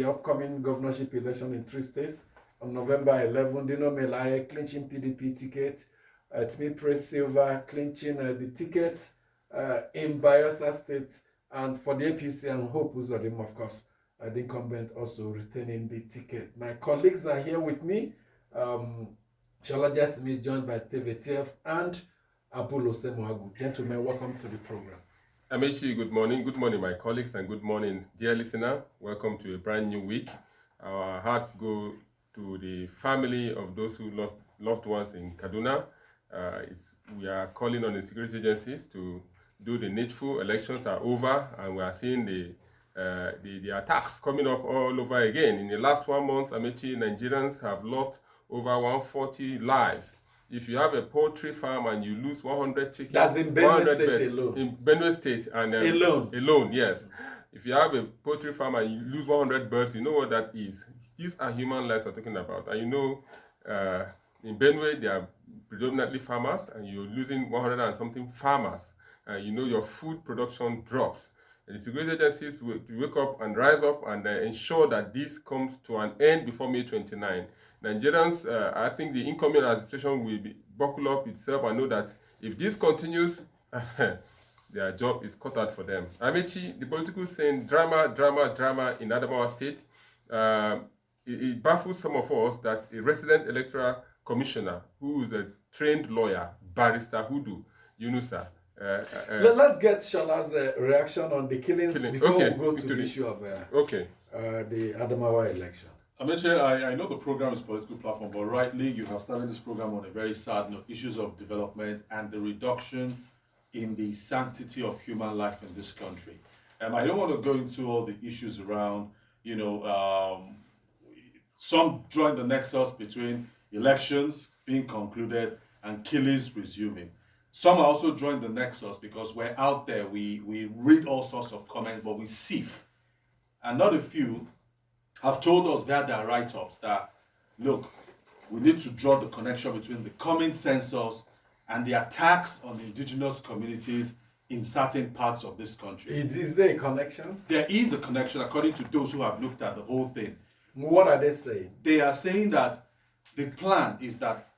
the upcoming governorship election in 3 states. On November 11, Dino Melaye clinching PDP ticket, Timi Praise Silva clinching the ticket in Bayelsa State, and for the APC and Hope Uzodinma, of course, the incumbent also retaining the ticket. My colleagues are here with me. Shola Jasmine is joined by TVTF and Abulo Semoagu. Gentlemen, welcome to the program. Amechi, good morning. Good morning, my colleagues, and good morning, dear listener. Welcome to a brand new week. Our hearts go to the family of those who lost loved ones in Kaduna. We are calling on the security agencies to do the needful. Elections are over, and we are seeing the attacks coming up all over again. In the last 1 month, Amechi, Nigerians have lost over 140 lives. If you have a poultry farm and you lose 100 chickens, that's in Benue State alone. In Benue State and alone, yes. If you have a poultry farm and you lose 100 birds, you know what that is. These are human lives we're talking about. And you know, in Benue, they are predominantly farmers, and you're losing 100 and something farmers. And you know your food production drops. And the security agencies will wake up and rise up and ensure that this comes to an end before May 29. Nigerians, I think the incoming administration will buckle up itself and know that if this continues, their job is cut out for them. Amechi, the political saying drama in Adamawa State. It baffles some of us that a resident electoral commissioner, who is a trained lawyer, Barrister Hudu Yunusa. Let's get Shola's reaction on the killings before we go to the issue of the Adamawa election. Amechi, I know the program is a political platform, but rightly you have started this program on a very sad note, issues of development and the reduction in the sanctity of human life in this country. I don't want to go into all the issues around, some drawing the nexus between elections being concluded and killings resuming. Some are also drawing the nexus because we're out there, we read all sorts of comments, but we sieve. And not a few have told us via their write-ups that, look, we need to draw the connection between the coming census and the attacks on the indigenous communities in certain parts of this country. Is there a connection? There is a connection according to those who have looked at the whole thing. What are they saying? They are saying that the plan is that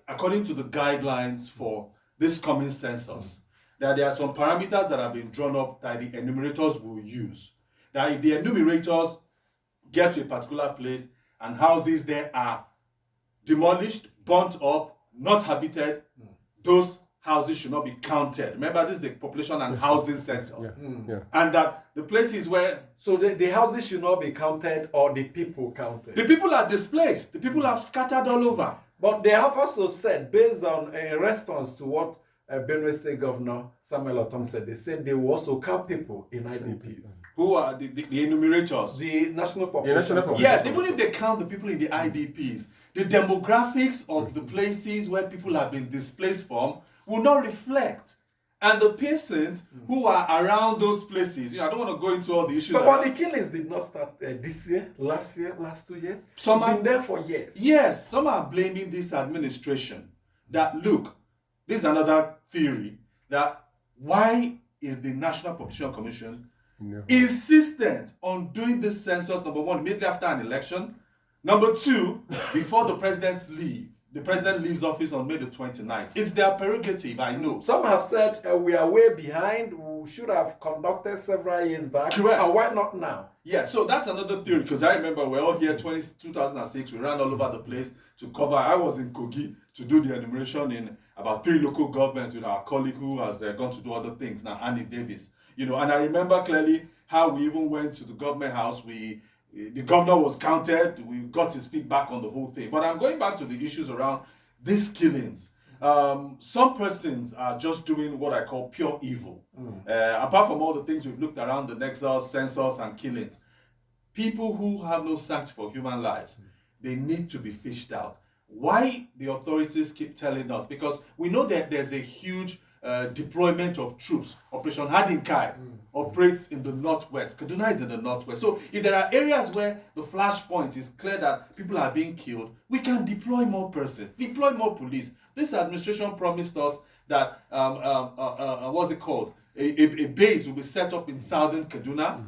according to the guidelines for this coming census, that there are some parameters that have been drawn up that the enumerators will use. That if the enumerators get to a particular place and houses there are demolished, burnt up, not habited, those houses should not be counted. Remember, this is the population and housing centers. And that the places where... So the houses should not be counted, or the people counted? The people are displaced. The people have scattered all over. But they have also said, based on a response to what Benue State Governor Samuel Otom said, they said they will also count people in IDPs. Who are the enumerators? The national population. Yes, even if they count the people in the IDPs, the demographics of the places where people have been displaced from will not reflect. And the persons who are around those places, I don't want to go into all the issues. But the killings did not start this year, last 2 years. Some have been there for years. Yes, some are blaming this administration. That, look, this is another theory, that why is the National Population Commission insistent on doing this census, number one, immediately after an election, number two, before the president leaves office on May the 29th. It's their prerogative, I know. Some have said we are way behind, we should have conducted several years back. Correct. And why not now? Yeah, so that's another theory, because I remember we're all here 2006, we ran all over the place to cover. I was in Kogi to do the enumeration in about 3 local governments with our colleague who has gone to do other things now, Annie Davis. And I remember clearly how we even went to the government house. The governor was counted. We got his feedback on the whole thing. But I'm going back to the issues around these killings. Some persons are just doing what I call pure evil. Apart from all the things we've looked around the nexus, census, and killings, people who have no sanctity for human lives, they need to be fished out. Why the authorities keep telling us? Because we know that there's a huge deployment of troops. Operation Hadinkai operates in the northwest. Kaduna is in the northwest. So if there are areas where the flashpoint is clear that people are being killed, we can deploy more persons, deploy more police. This administration promised us that, what's it called? A base will be set up in southern Kaduna.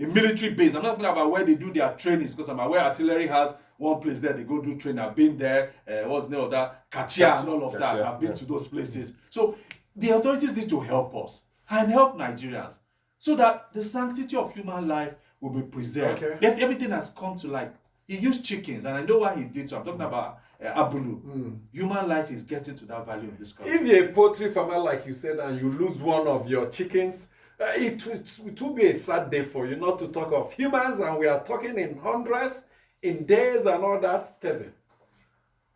a military base. I'm not talking about where they do their trainings, because I'm aware artillery has one place there, they go do training. I've been there, what's the name of that? Kachia and all of that. I've been to those places. So the authorities need to help us and help Nigerians so that the sanctity of human life will be preserved. Okay. If everything has come to like, he used chickens, and I know why he did so. I'm talking about Abulu. Human life is getting to that value in this country. If you're a poultry farmer, like you said, and you lose one of your chickens, it will be a sad day for you, not to talk of humans, and we are talking in hundreds, in days and all that. Tebe.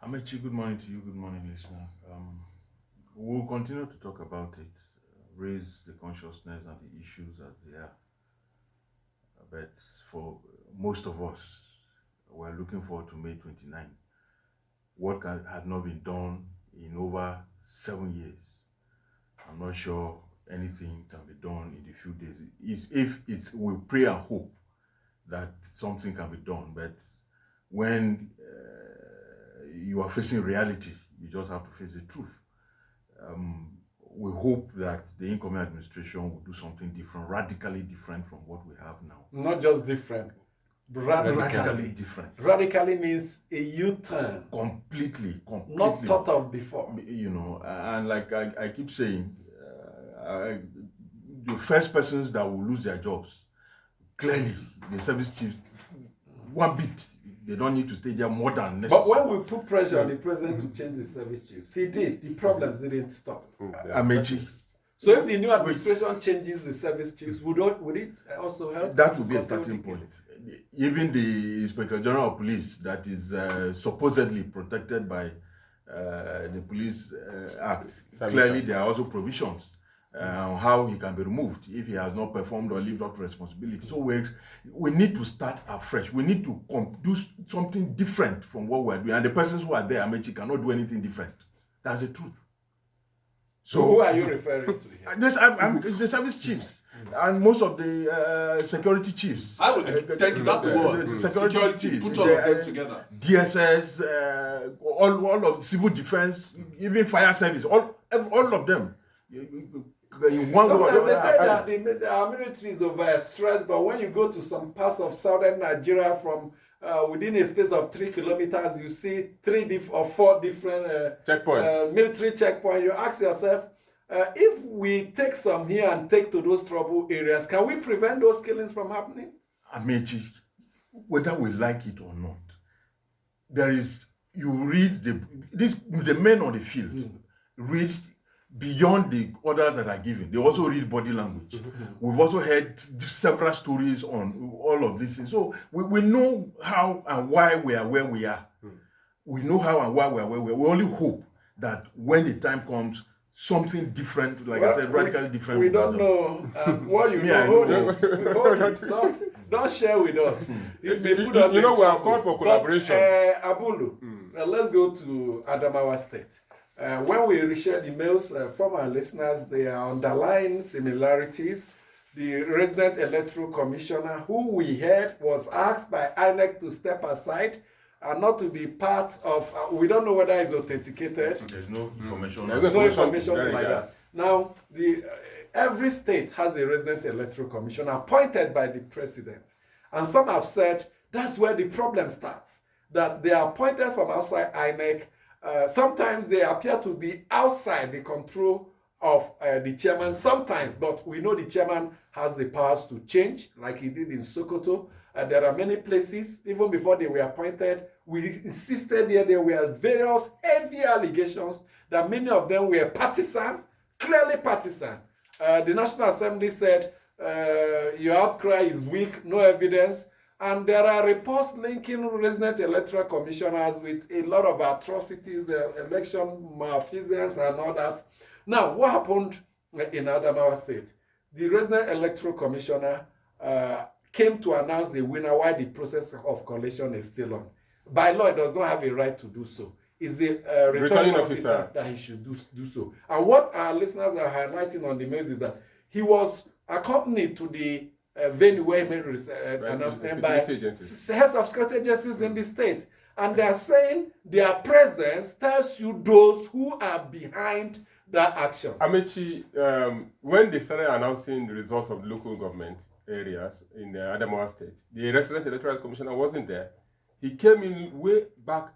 Amechi, good morning to you, good morning, listener. We'll continue to talk about it, raise the consciousness and the issues as they are. But for most of us, we're looking forward to May 29. What had not been done in over 7 years. I'm not sure anything can be done in a few days. We pray and hope that something can be done, but when you are facing reality, you just have to face the truth. We hope that the incoming administration will do something different, radically different from what we have now. Not just different, radically different. Radically means a U-turn. Completely. Not thought of before. You know, and like I keep saying, the first persons that will lose their jobs, clearly, the service chiefs, one bit, they don't need to stay there more than necessary. But when we put pressure on the president to change the service chiefs, he did. The problems didn't stop. Amechi. So if the new administration changes the service chiefs, would it also help? That would be a starting point. Even the Inspector General of Police, that is supposedly protected by the Police Act, clearly there are also provisions on how he can be removed if he has not performed or lived up to responsibility. So we need to start afresh. We need to do something different from what we're doing. And the persons who are there, Amechi, cannot do anything different. That's the truth. So who are you referring to here? I'm the service chiefs and most of the security chiefs. I would thank you. That's the word. Security chiefs. Put all of them together. DSS, all of civil defense, even fire service, all of them. Sometimes they say that our military is overstressed, but when you go to some parts of southern Nigeria, from within a space of 3 kilometers, you see 3 or 4 different checkpoints, military checkpoints. You ask yourself, if we take some here and take to those trouble areas, can we prevent those killings from happening? Amechi, whether we like it or not, you read the men on the field read beyond the orders that are given. They also read body language. We've also heard several stories on all of these things. So we know how and why we are where we are. We know how and why we are where we are. We only hope that when the time comes, something different, like I said, radically different. We don't know what you know. Hold it. Don't share with us. It may put us in we have called for collaboration. But, Abulu, let's go to Adamawa State. When we reshare emails from our listeners, there are underlying similarities. The resident electoral commissioner, who we heard was asked by INEC to step aside and not to be part of, we don't know whether it's authenticated. There's no information. There's no information like that. Now, every state has a resident electoral commissioner appointed by the president. And some have said that's where the problem starts, that they are appointed from outside INEC. Sometimes they appear to be outside the control of the chairman sometimes, but we know the chairman has the powers to change, like he did in Sokoto. There are many places, even before they were appointed, we insisted there were various heavy allegations that many of them were partisan, clearly partisan. The National Assembly said, your outcry is weak, no evidence. And there are reports linking resident electoral commissioners with a lot of atrocities, election malfeasance and all that. Now, what happened in Adamawa State? The resident electoral commissioner came to announce the winner while the process of collation is still on. By law, he does not have a right to do so. It's a returning officer that he should do so. And what our listeners are highlighting on the mails is that he was accompanied to the venue where he made announcement by heads of security agencies in the state. And they are saying their presence tells you those who are behind that action. Amechi, when they started announcing the results of the local government, areas in Adamawa State. The resident electoral commissioner wasn't there. He came in way back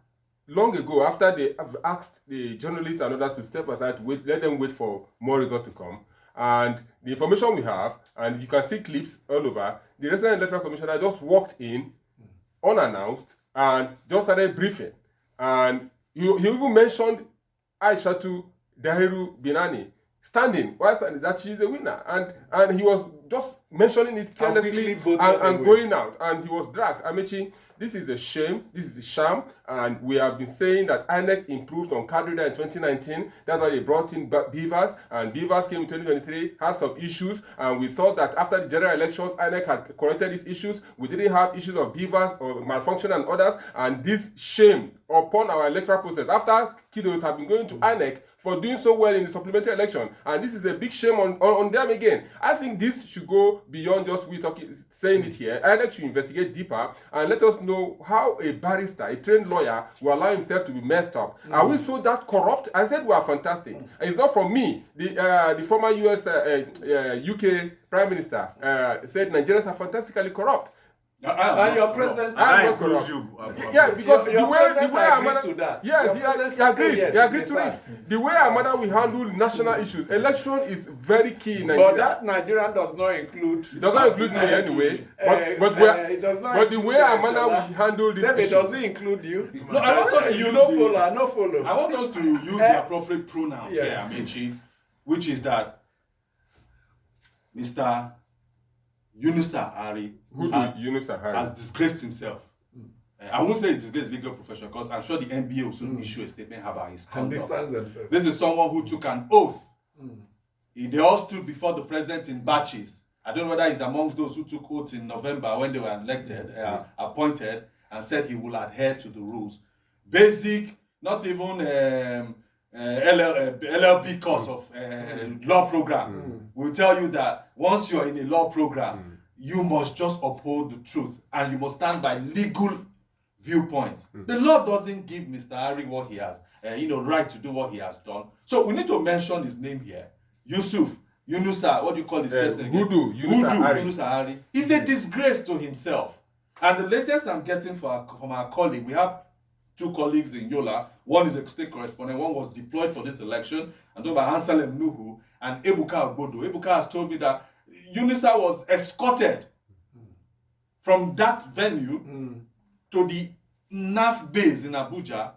long ago after they have asked the journalists and others to step aside to wait, let them wait for more results to come. And the information we have, and you can see clips all over, the resident electoral commissioner just walked in unannounced and just started briefing. And he even mentioned Aishatu Dahiru Binani standing that she's the winner, and he was just mentioning it carelessly and going out, and he was dragged. Amechi, this is a shame, this is a sham, and we have been saying that INEC improved on card reader in 2019. That's why they brought in Beavers, and Beavers came in 2023, had some issues, and we thought that after the general elections, INEC had corrected these issues. We didn't have issues of Beavers or malfunction and others, and this shame upon our electoral process after kiddos have been going to INEC for doing so well in the supplementary election, and this is a big shame on them again. I think this should go beyond just saying it here. INEC should investigate deeper and let us know how a barrister, a trained lawyer, will allow himself to be messed up. Are we so that corrupt? I said we are fantastic. It's not from me. The former US UK Prime Minister said Nigerians are fantastically corrupt. And your president, I accuse you. Yeah, because your the way agreed to that. Yes, he agreed to it. The way Amada will handle national issues, election is very key in Nigeria. But that Nigerian does not include. It does not include me anyway. But the way Amada will handle this then it issue, doesn't include you. No, I want us to You use no the- follow, I no follow. I want us to use the appropriate pronoun Yes. here, Amechi, which is that Mr. Yunusa Ari Yunus Ahari. has disgraced himself. I won't say he disgraced legal profession because I'm sure the NBA will soon issue a statement about his And conduct. distance themselves. This is someone who took an oath. They all stood before the president in batches. I don't know whether he's amongst those who took oaths in November when they were elected, appointed, and said he will adhere to the rules. Basic, not even LLB course of law program will tell you that once you're in a law program, you must just uphold the truth and you must stand by legal viewpoints. The law doesn't give Mr. Ari what he has, right to do what he has done. So we need to mention his name here. Yunusa, what do you call his first name? Yunusa Ari. He's a disgrace to himself. And the latest I'm getting from our colleague, we have two colleagues in Yola. One is a state correspondent, one was deployed for this election, and done by Anselm Nuhu and Ebuka Agbodo. Ebuka has told me that Yunusa was escorted from that venue to the NAF base in Abuja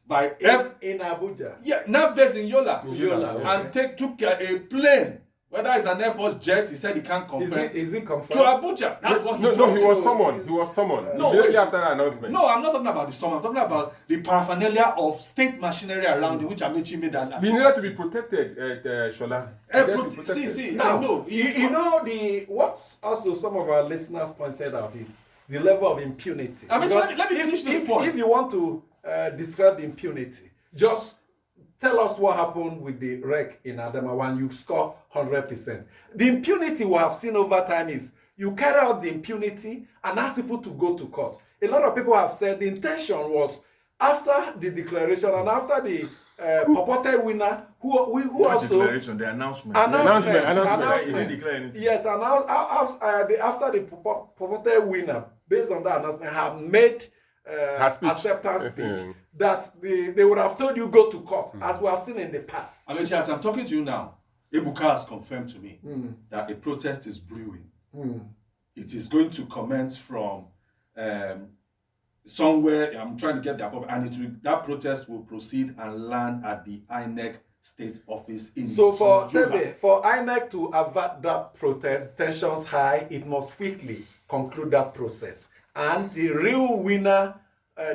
by in Abuja. Yeah, NAF base in Yola. Yola, And took a plane. Whether it's an Air Force jet, he said he can't confirm. Is it confirmed? To Abuja. That's what he told No, me. he was summoned. He was summoned. No, Immediately wait. after that announcement. No, I'm not talking about the song. I'm talking about the paraphernalia of state machinery around it, which Amechi made an. He needed to be protected, Shola. He needed to be protected. See, Now, I know. you know what also some of our listeners pointed out is the level of impunity. I mean, Because let me finish this point. If you want to describe impunity, just tell us what happened with the wreck in Adamawa and you score 100%. The impunity we have seen over time is you carry out the impunity and ask people to go to court. A lot of people have said the intention was after the declaration and after the purported winner who also declaration, the announcement. announcement. He didn't declare anything. Yes, and after the purported winner, based on that announcement, have made acceptance speech that they would have told you go to court, as we have seen in the past. Amechi, as I'm talking to you now, Ebuka has confirmed to me that a protest is brewing. It is going to commence from somewhere. I'm trying to get the appropriate, and that protest will proceed and land at the INEC state office in. So for Yola. for INEC to avert that protest, tensions high, it must quickly conclude that process and the real winner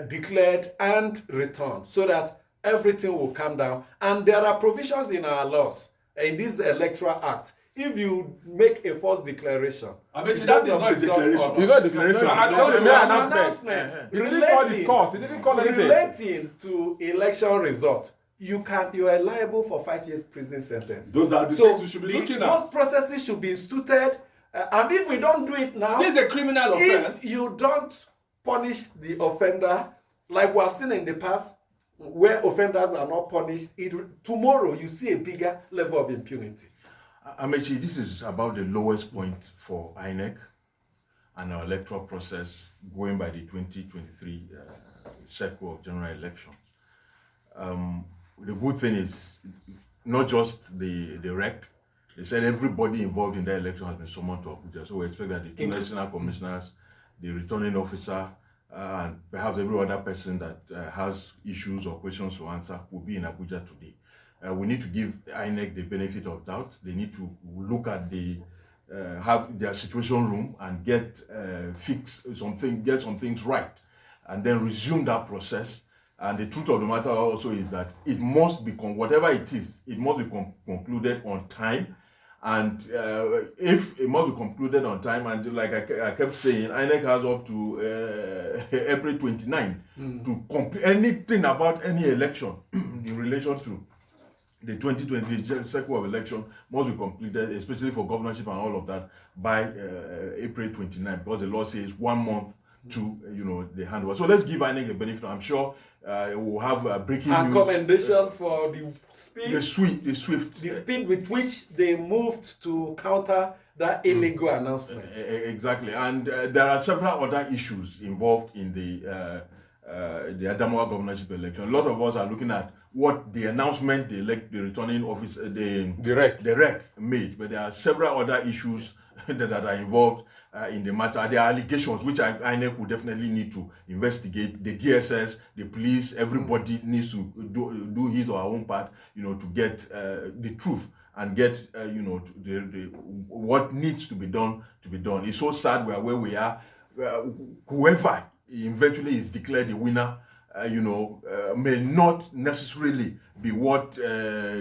declared and returned, so that everything will calm down. And there are provisions in our laws, in this electoral act. If you make a false declaration, Amechi, that is not a declaration. It's not a declaration. It's an announcement He didn't call his cause. He didn't call anything. relating to election result. You are liable for 5 years prison sentence. Those are the things we should be looking at. Those processes should be instituted, and if we don't do it now, This is a criminal offense. if you don't punish the offender, like we have seen in the past, where offenders are not punished, tomorrow you see a bigger level of impunity. Amechi, this is about the lowest point for INEC and our electoral process going by the 2023 cycle of general elections. The good thing is not just the REC. They said everybody involved in that election has been summoned to Abuja. So we expect that the two national commissioners, the returning officer, and perhaps every other person that has issues or questions to answer will be in Abuja today. We need to give INEC the benefit of doubt. They need to look at have their situation room and get some things right, and then resume that process. And the truth of the matter also is that it must be whatever it is, it must be concluded on time. And if it must be concluded on time, and like I kept saying, INEC has up to April 29 to complete anything about any election in relation to the 2020 cycle of election must be completed, especially for governorship and all of that, by April 29, because the law says 1 month to the handover. So let's give INEC the benefit. I'm sure we'll have breaking news. Commendation for the speed, the speed with which they moved to counter that illegal announcement. Exactly, and there are several other issues involved in the Adamawa governorship election. A lot of us are looking at what the announcement the returning officer, the REC made, but there are several other issues that are involved in the matter. There are allegations which INEC will definitely need to investigate. The DSS, the police, everybody needs to do his or her own part, to get the truth and get what needs to be done to be done. It's so sad we are where we are. Whoever eventually is declared the winner, may not necessarily be what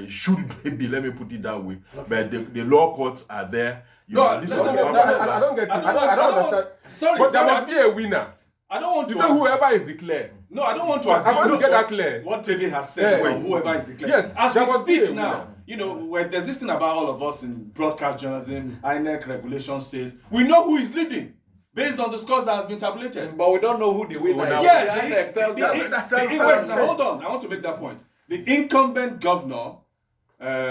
should be. Let me put it that way. Okay. But the law courts are there. I don't get it. I don't understand. Sorry, but there must be a winner. I don't want to. You say whoever is declared. No, I don't want to agree. I want to get that clear. What Teddy has said, whoever is declared. Yes, as we speak now, when there's this thing about all of us in broadcast journalism, INEC regulation says we know who is leading. Based on the scores that has been tabulated. But we don't know who the winner is. Yes, hold on. I want to make that point. The incumbent governor,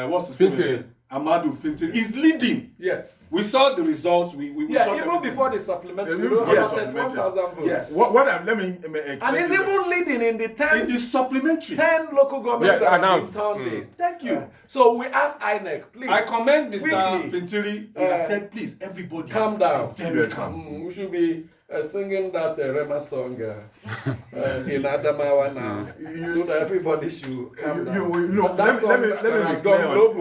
what's his name? Ahmadu Fintiri, is leading. Yes. We saw the results. We even before the supplementary, we about 31,000 votes. Yes. Let me and he's even leading in the supplementary. 10 local governments that have been turned in. Thank you. So we asked INEC, please. I commend Mr. Fintiri. He has said, plece, everybody calm down. Very calm. We should be singing that Rema song in Adamawa now, so that everybody should calm down.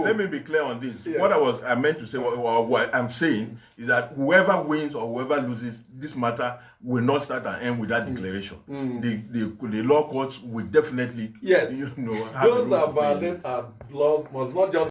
Let me be clear on this. Yes. What I meant to say, what I'm saying is that whoever wins or whoever loses, this matter will not start and end with that declaration. The law courts will definitely, those that violate our laws must not just